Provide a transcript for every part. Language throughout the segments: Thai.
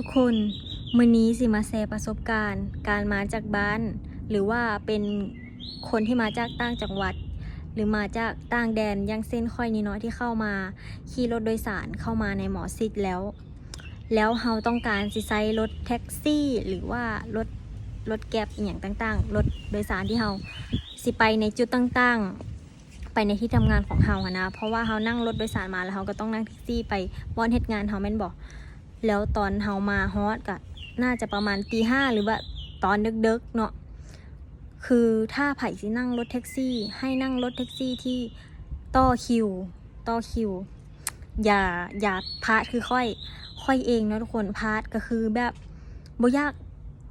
ทุกคนมื้อนี้สิมาแชร์ประสบการณ์การมาจากบ้านหรือว่าเป็นคนที่มาจากต่างจังหวัดหรือมาจากต่างแดนอย่างเส้นค่อยนิดน้อยที่เข้ามาขี่รถโดยสารเข้ามาในหมอชิดแล้วเฮาต้องการสิใช้รถแท็กซี่หรือว่ารถแก๊ปอีหยังต่างๆรถโดยสารที่เฮาสิไปในจุดต่างๆไปในที่ทำงานของเฮาอะนะเพราะว่าเฮานั่งรถโดยสารมาแล้วเฮาก็ต้องนั่งแท็กซี่ไปบ่อนเฮ็ดงานเฮาแม่นบ่แล้วตอนเฮามาฮอดก็น่าจะประมาณตีห้าหรือว่าตอนดึกๆเนาะคือถ้าไผสินั่งรถแท็กซี่ให้นั่งรถแท็กซี่ที่ต่อคิวอย่าพาดคือค่อยเองเนาะทุกคนพาดก็คือแบบบ่อยาก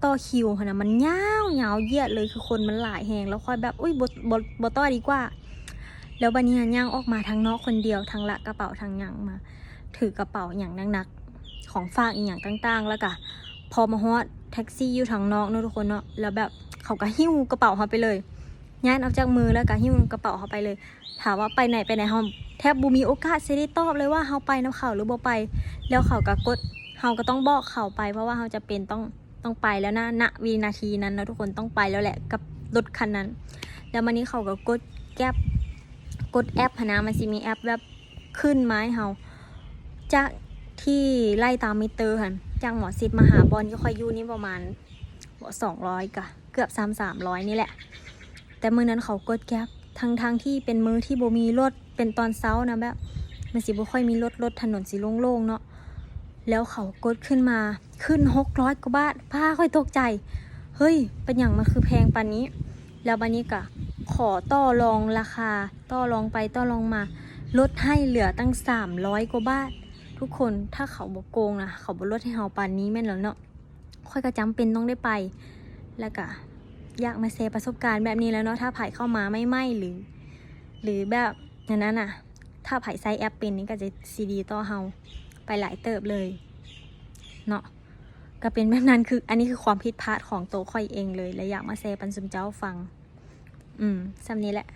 ต่อคิวหั่นน่ะมันยาวเหยียดเลยคือคนมันหลายแฮงแล้วค่อยแบบอุ้ยบ่ต่อดีกว่าแล้วบัดนี้ย่างออกมาทางนอกคนเดียวทางละกระเป๋าทางหยังมาถือกระเป๋าหยังหนักๆของฝากอีหยังต่างๆแล้วก็พอมาฮอดแท็กซี่อยู่ทางนอกเนาะทุกคนเนาะแล้วแบบเขาก็หิ้วกระเป๋าเฮาไปเลยย่านออกจากมือแล้วก็หิ้วกระเป๋าเฮาไปเลยถามว่าไปไหนเฮาแทบบ่มีโอกาสสิได้ตอบเลยว่าเฮาไปนำเขาหรือบ่ไปแล้วเขาก็กดเฮาก็ต้องบอกเขาไปเพราะว่าเฮาจะเป็นต้องไปแล้วนะณวินาทีนั้นนะทุกคนต้องไปแล้วแหละกับรถคันนั้นแล้ววันนี้เขาก็กดแอปนะมันสิมีแอปแบบขึ้นมาให้เฮาจากที่ไล่ตามมิเตอร์หั่นจากหมอชิดมาหาบอลที่ค่อยอยู่นี่ประมาณ200กะเกือบ300นี่แหละแต่มื้อนั้นเขากดแก๊ปทั้งที่เป็นมื้อที่บ่มีรถเป็นตอนเช้านะแบบมันสิบ่ค่อยมีรถถนนสิโล่งๆเนาะแล้วเขากดขึ้นมาขึ้น600กว่าบาทพาค่อยตกใจเฮ้ยเป็นหยังมันคือแพงปานนี้แล้วบัดนี้ก็ขอต่อรองราคาต่อรองไปต่อรองมาลดให้เหลือตั้ง300กว่าบาททุกคนถ้าเขาบ่โกงนะเขาบ่ลดให้เฮาปานนี้แม่นแล้วเนาะค่อยก็จำเป็นต้องได้ไปแล้วก็อยากมาแชร์ประสบการณ์แบบนี้แล้วเนาะถ้าไผเข้ามาไม่หรือแบบนั้นน่ะถ้าไผใช้แอปเป็นนี่ก็จะซีดีต่อเฮาไปหลายเติบเลยเนาะก็เป็นแบบนั้นคืออันนี้คือความผิดพลาดของตัวค่อยเองเลยและอยากมาแชร์ปันซุมเจ้าฟังซ้ำนี้แหละ